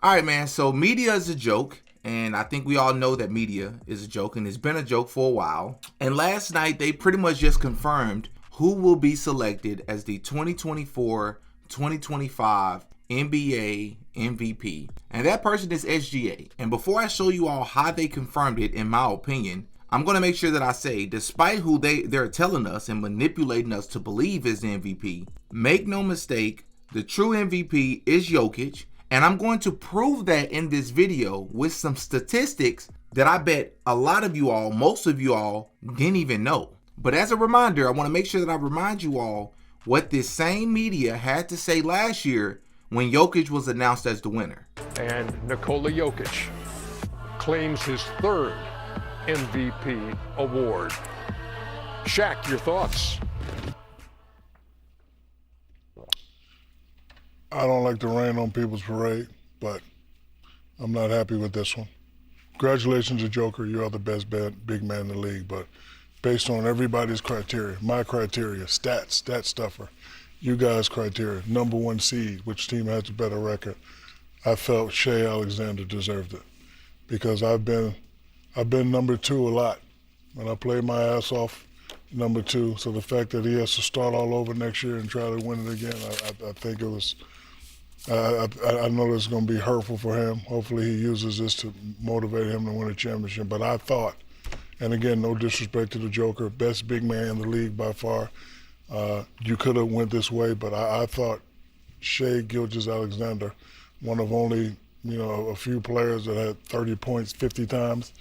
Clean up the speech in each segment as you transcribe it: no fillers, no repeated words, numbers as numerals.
All right, man. So media is a joke. And I think we all know that media is a joke, and it's been a joke for a while. And last night, they pretty much just confirmed who will be selected as the 2024-2025 NBA MVP. And that person is SGA. And before I show you all how they confirmed it, in my opinion, I'm going to make sure that I say, despite who they're telling us and manipulating us to believe is the MVP, make no mistake, the true MVP is Jokic. And I'm going to prove that in this video with some statistics that I bet a lot of you all, most of you all, didn't even know. But as a reminder, I want to make sure that I remind you all what this same media had to say last year when Jokic was announced as the winner. And Nikola Jokic claims his third MVP award. Shaq, your thoughts? I don't like to rain on people's parade, but I'm not happy with this one. Congratulations to Joker, you are the best big man in the league, but based on everybody's criteria, my criteria, stat stuffer, you guys' criteria, number one seed, which team has a better record, I felt Shai Alexander deserved it because I've been number two a lot. When I played my ass off, number two, so the fact that he has to start all over next year and try to win it again, I think it was, I know it's going to be hurtful for him. Hopefully he uses this to motivate him to win a championship. But I thought, and again, no disrespect to the Joker, best big man in the league by far. You could have went this way, but I thought Shai Gilgeous-Alexander, one of only a few players that had 30 points 50 times,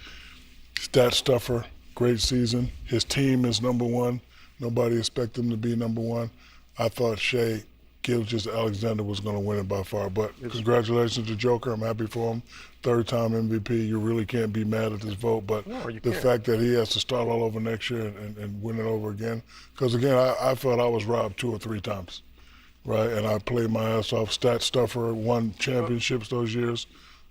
stat stuffer, great season. His team is number one. Nobody expected him to be number one. I thought Shai Gilgeous-Alexander was going to win it by far. But congratulations to Joker. I'm happy for him. Third-time MVP. You really can't be mad at this vote. But the fact that he has to start all over next year and win it over again. Because, again, I felt I was robbed 2 or 3 times, right? And I played my ass off. Stat stuffer, won championships those years.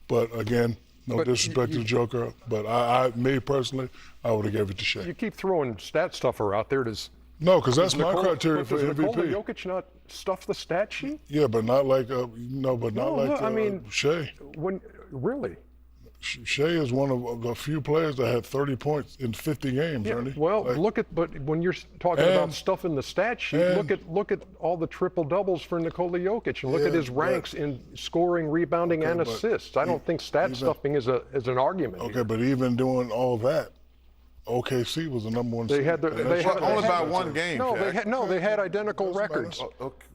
But, again, no disrespect to the Joker, but me personally, I would have gave it to Shai. You keep throwing stat stuffer out there. No, because that's my criteria for MVP. Does Nikola Jokic not stuff the stat sheet? Yeah, but not like Shai. Really? Shai is one of the few players that had 30 points in 50 games, Ernie. Well, but when you're talking about stuff in the stat sheet, look at all the triple doubles for Nikola Jokic and look at his ranks in scoring, rebounding, and assists. I don't think stat stuffing is an argument. Okay, but even doing all that, OKC was the number one seed. They had only by one game. They had identical records.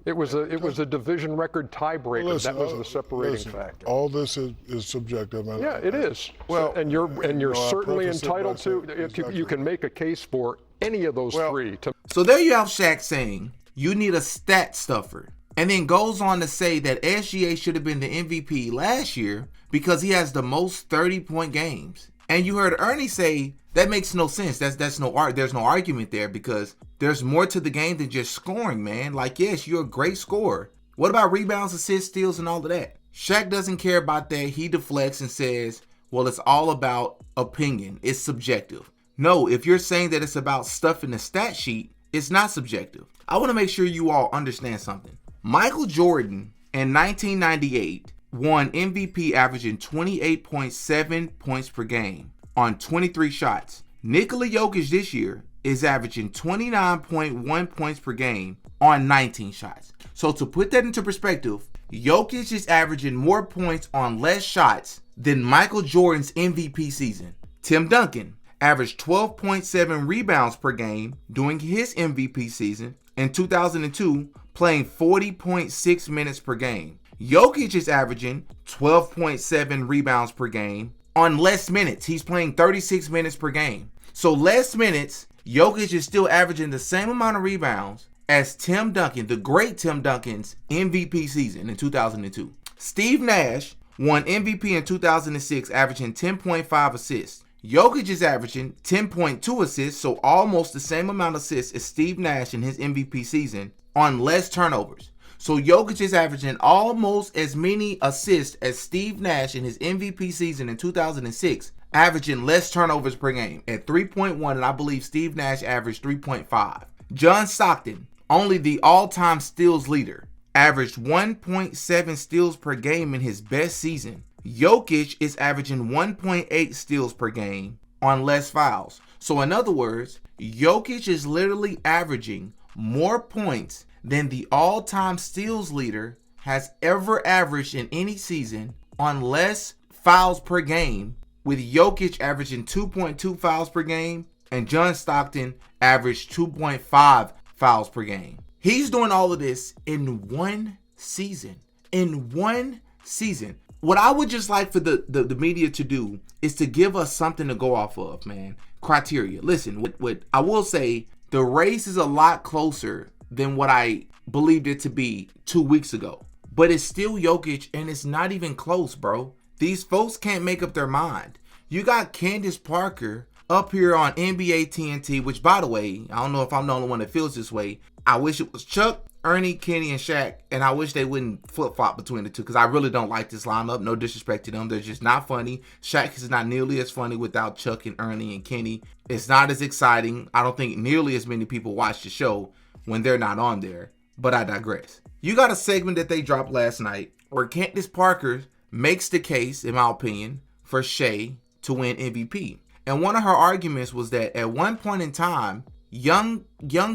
It was a division record tiebreaker. That was the separating factor. All this is subjective. Yeah, it is. Well, and you're certainly entitled to. You can make a case for any of those three. So there you have Shaq saying you need a stat stuffer, and then goes on to say that SGA should have been the MVP last year because he has the most 30-point games. And you heard Ernie say that makes no sense. There's no argument there because there's more to the game than just scoring, man. Like, yes, you're a great scorer. What about rebounds, assists, steals, and all of that? Shaq doesn't care about that. He deflects and says, well, it's all about opinion. It's subjective. No, if you're saying that it's about stuff in the stat sheet, it's not subjective. I want to make sure you all understand something. Michael Jordan in 1998 won MVP averaging 28.7 points per game on 23 shots. Nikola Jokic this year is averaging 29.1 points per game on 19 shots. So to put that into perspective, Jokic is averaging more points on less shots than Michael Jordan's MVP season. Tim Duncan averaged 12.7 rebounds per game during his MVP season in 2002, playing 40.6 minutes per game. Jokic is averaging 12.7 rebounds per game on less minutes. He's playing 36 minutes per game. So less minutes, Jokic is still averaging the same amount of rebounds as Tim Duncan, the great Tim Duncan's MVP season in 2002. Steve Nash won MVP in 2006, averaging 10.5 assists. Jokic is averaging 10.2 assists, so almost the same amount of assists as Steve Nash in his MVP season on less turnovers. So Jokic is averaging almost as many assists as Steve Nash in his MVP season in 2006, averaging less turnovers per game at 3.1, and I believe Steve Nash averaged 3.5. John Stockton, only the all-time steals leader, averaged 1.7 steals per game in his best season. Jokic is averaging 1.8 steals per game on less fouls. So in other words, Jokic is literally averaging more points than the all-time steals leader has ever averaged in any season on less fouls per game, with Jokic averaging 2.2 fouls per game and John Stockton averaged 2.5 fouls per game. He's doing all of this in one season. In one season. What I would just like for the media to do is to give us something to go off of, man. Criteria. Listen, what I will say, the race is a lot closer than what I believed it to be 2 weeks ago. But it's still Jokic, and it's not even close, bro. These folks can't make up their mind. You got Candace Parker up here on NBA TNT, which, by the way, I don't know if I'm the only one that feels this way. I wish it was Chuck, Ernie, Kenny, and Shaq, and I wish they wouldn't flip-flop between the two, because I really don't like this lineup. No disrespect to them. They're just not funny. Shaq is not nearly as funny without Chuck and Ernie and Kenny. It's not as exciting. I don't think nearly as many people watch the show when they're not on there, but I digress. You got a segment that they dropped last night where Candace Parker makes the case, in my opinion, for Shea to win MVP. And one of her arguments was that at one point in time, young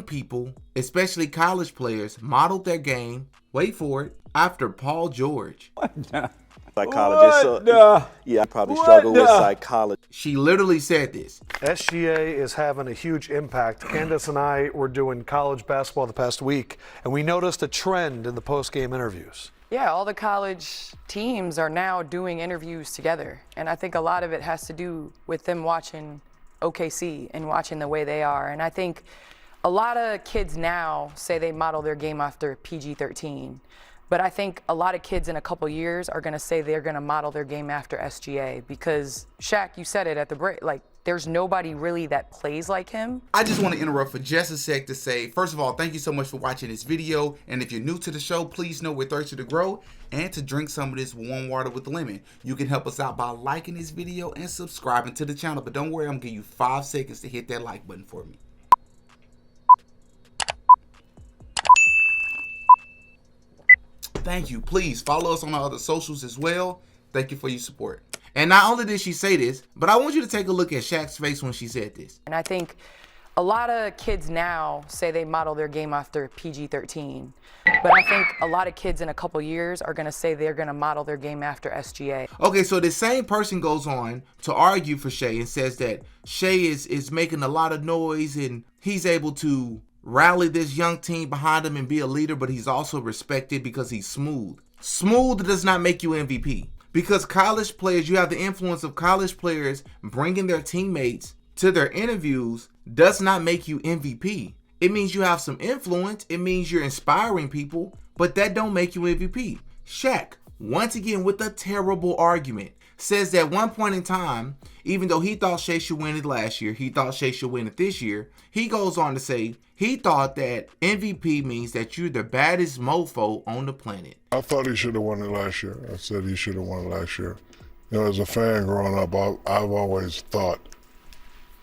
people, especially college players, modeled their game, wait for it, after Paul George. Psychologist. Yeah, I probably struggle with psychology. She literally said this. SGA is having a huge impact. Candace and I were doing college basketball the past week, and we noticed a trend in the post-game interviews. Yeah, all the college teams are now doing interviews together. And I think a lot of it has to do with them watching OKC and watching the way they are. And I think a lot of kids now say they model their game after PG-13. But I think a lot of kids in a couple years are going to say they're going to model their game after SGA, because Shaq, you said it at the break, like there's nobody really that plays like him. I just want to interrupt for just a sec to say, first of all, thank you so much for watching this video. And if you're new to the show, please know we're thirsty to grow and to drink some of this warm water with lemon. You can help us out by liking this video and subscribing to the channel. But don't worry, I'm going to give you 5 seconds to hit that like button for me. Thank you. Please follow us on our other socials as well. Thank you for your support. And not only did she say this, but I want you to take a look at Shaq's face when she said this. And I think a lot of kids now say they model their game after PG-13. But I think a lot of kids in a couple years are going to say they're going to model their game after SGA. Okay, so the same person goes on to argue for Shea and says that Shea is making a lot of noise and he's able to rally this young team behind him and be a leader, but he's also respected because he's smooth. Smooth does not make you MVP. Because college players, you have the influence of college players bringing their teammates to their interviews does not make you MVP. It means you have some influence. It means you're inspiring people, but that don't make you MVP. Shaq, once again with a terrible argument, says that at one point in time, even though he thought Shea should win it last year, he thought Shea should win it this year, he goes on to say he thought that MVP means that you're the baddest mofo on the planet. I thought he should have won it last year. I said he should have won it last year. You know, as a fan growing up, I've always thought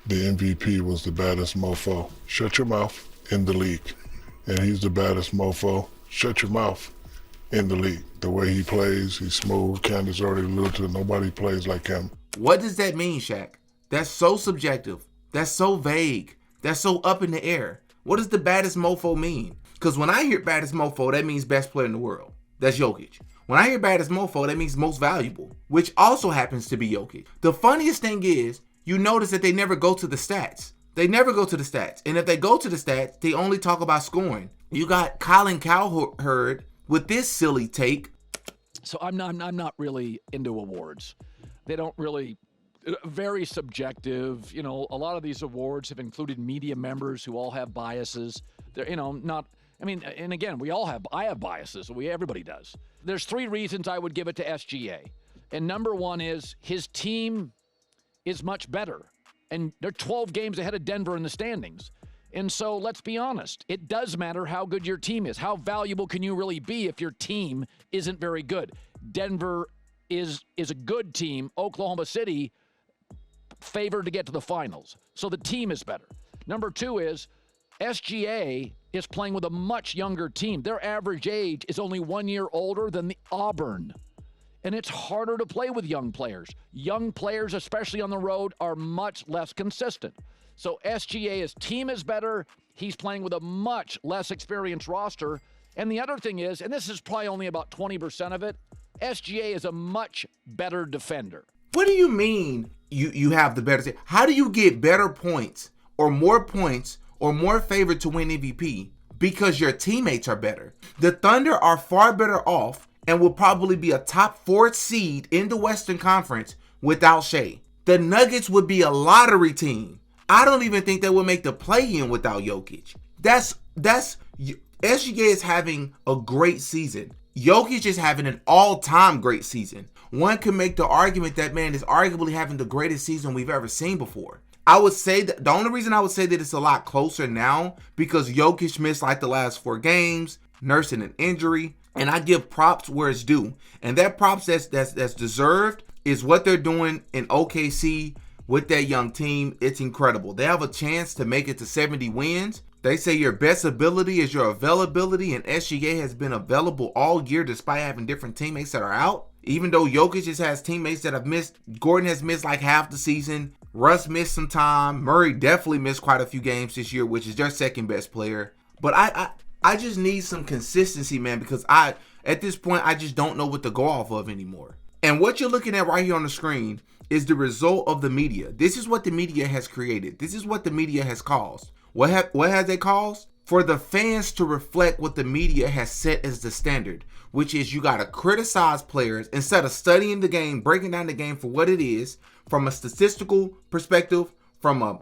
the MVP was the baddest mofo. Shut your mouth, in the league. And he's the baddest mofo. Shut your mouth, in the league. The way he plays, he's smooth. Candace already alluded to it. Nobody plays like him. What does that mean, Shaq? That's so subjective. That's so vague. That's so up in the air. What does the baddest mofo mean? Because when I hear baddest mofo, that means best player in the world. That's Jokic. When I hear baddest mofo, that means most valuable, which also happens to be Jokic. The funniest thing is, you notice that they never go to the stats. They never go to the stats. And if they go to the stats, they only talk about scoring. You got Colin Cowherd with this silly take. So I'm not really into awards. They don't really, very subjective. You know, a lot of these awards have included media members who all have biases. They're, you know, not, I mean, and again, I have biases. Everybody does. There's 3 reasons I would give it to SGA. And number 1 is his team is much better. And they're 12 games ahead of Denver in the standings. And so let's be honest, it does matter how good your team is. How valuable can you really be if your team isn't very good? Denver is a good team. Oklahoma City favored to get to the finals. So the team is better. Number 2 is SGA is playing with a much younger team. Their average age is only 1 year older than the Auburn. And it's harder to play with young players. Young players, especially on the road, are much less consistent. So SGA's team is better. He's playing with a much less experienced roster. And the other thing is, and this is probably only about 20% of it, SGA is a much better defender. What do you mean you have the better team? How do you get better points or more favored to win MVP? Because your teammates are better. The Thunder are far better off and will probably be a top 4 seed in the Western Conference without Shea. The Nuggets would be a lottery team. I don't even think they would make the play-in without Jokic. SGA is having a great season. Jokic is having an all-time great season. One could make the argument that man is arguably having the greatest season we've ever seen before. I would say that the only reason I would say that it's a lot closer now because Jokic missed like the last 4 games, nursing an injury, and I give props where it's due. And that props that's deserved is what they're doing in OKC with that young team. It's incredible. They have a chance to make it to 70 wins. They say your best ability is your availability, and SGA has been available all year despite having different teammates that are out. Even though Jokic just has teammates that have missed, Gordon has missed like half the season. Russ missed some time. Murray definitely missed quite a few games this year, which is their second best player. But I just need some consistency, man, because at this point, I just don't know what to go off of anymore. And what you're looking at right here on the screen is the result of the media. This is what the media has created. This is what the media has caused. What has it caused? For the fans to reflect what the media has set as the standard, which is you got to criticize players instead of studying the game, breaking down the game for what it is, from a statistical perspective, from a,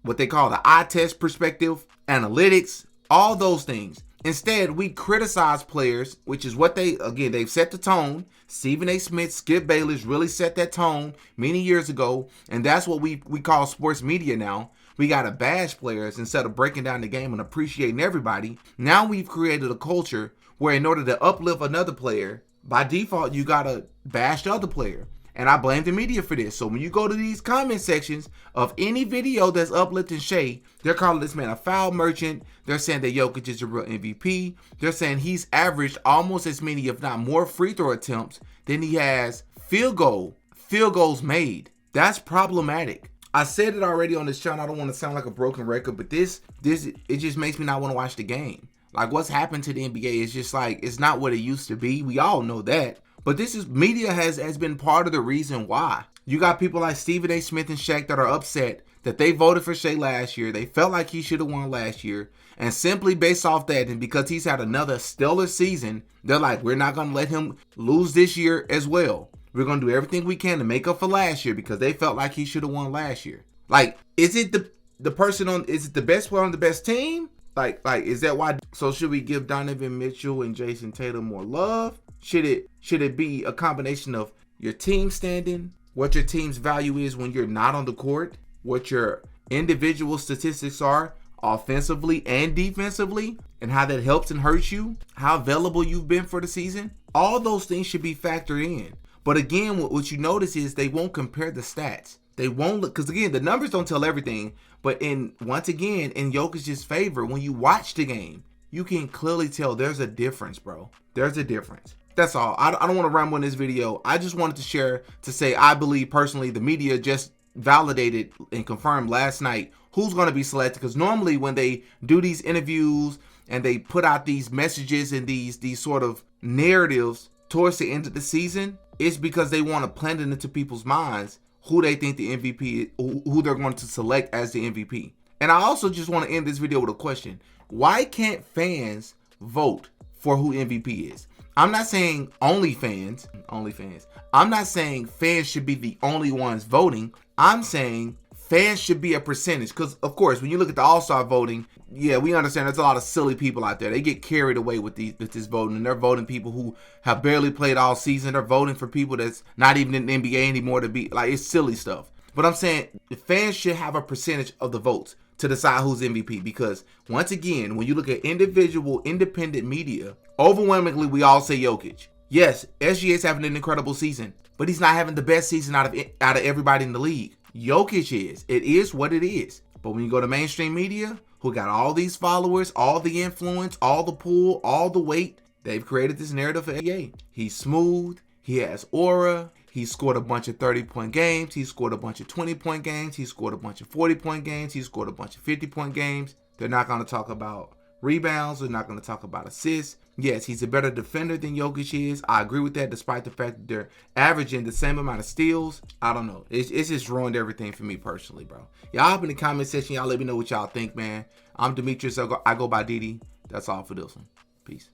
what they call the eye test perspective, analytics, all those things. Instead, we criticize players, which is what they've set the tone. Stephen A. Smith, Skip Bayless really set that tone many years ago, and that's what we call sports media now. We got to bash players instead of breaking down the game and appreciating everybody. Now we've created a culture where in order to uplift another player, by default, you got to bash the other player. And I blame the media for this. So when you go to these comment sections of any video that's uplifting Shea, they're calling this man a foul merchant. They're saying that Jokic is a real MVP. They're saying he's averaged almost as many, if not more, free throw attempts than he has field goals made. That's problematic. I said it already on this channel. I don't want to sound like a broken record, but this it just makes me not want to watch the game. Like what's happened to the NBA is just like, it's not what it used to be. We all know that. But media has been part of the reason why. You got people like Stephen A. Smith and Shaq that are upset that they voted for Shea last year. They felt like he should have won last year. And simply based off that, and because he's had another stellar season, they're like, we're not going to let him lose this year as well. We're going to do everything we can to make up for last year because they felt like he should have won last year. Like, is it the best player on the best team? Like, is that why? So should we give Donovan Mitchell and Jason Tatum more love? Should it be a combination of your team standing, what your team's value is when you're not on the court, what your individual statistics are offensively and defensively, and how that helps and hurts you, how available you've been for the season? All those things should be factored in. But again, what you notice is they won't compare the stats. They won't look, because again, the numbers don't tell everything. But once again, in Jokic's favor, when you watch the game, you can clearly tell there's a difference, bro. There's a difference. That's all. I don't want to ramble in this video. I just wanted to share to say I believe personally the media just validated and confirmed last night who's going to be selected. Because normally when they do these interviews and they put out these messages and these sort of narratives towards the end of the season, it's because they want to plant it into people's minds who they think the MVP, who they're going to select as the MVP. And I also just want to end this video with a question. Why can't fans vote for who MVP is? I'm not saying only fans. I'm not saying fans should be the only ones voting. I'm saying fans should be a percentage. Because, of course, when you look at the All-Star voting, yeah, we understand there's a lot of silly people out there. They get carried away with this voting. And they're voting people who have barely played all season. They're voting for people that's not even in the NBA anymore to be, like, it's silly stuff. But I'm saying the fans should have a percentage of the votes to decide who's MVP. Because, once again, when you look at individual, independent media, overwhelmingly, we all say Jokic. Yes, SGA's having an incredible season, but he's not having the best season out of everybody in the league. Jokic is. It is what it is. But when you go to mainstream media, who got all these followers, all the influence, all the pull, all the weight. They've created this narrative for NBA. He's smooth. He has aura. He scored a bunch of 30-point games. He scored a bunch of 20-point games. He scored a bunch of 40-point games. He scored a bunch of 50-point games. They're not going to talk about rebounds. They're not going to talk about assists. Yes, he's a better defender than Jokic is. I agree with that, despite the fact that they're averaging the same amount of steals. I don't know. It's just ruined everything for me personally, bro. Y'all up in the comment section. Y'all let me know what y'all think, man. I'm Demetrius. I go by DD. That's all for this one. Peace.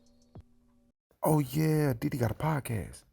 Oh, yeah. DD got a podcast.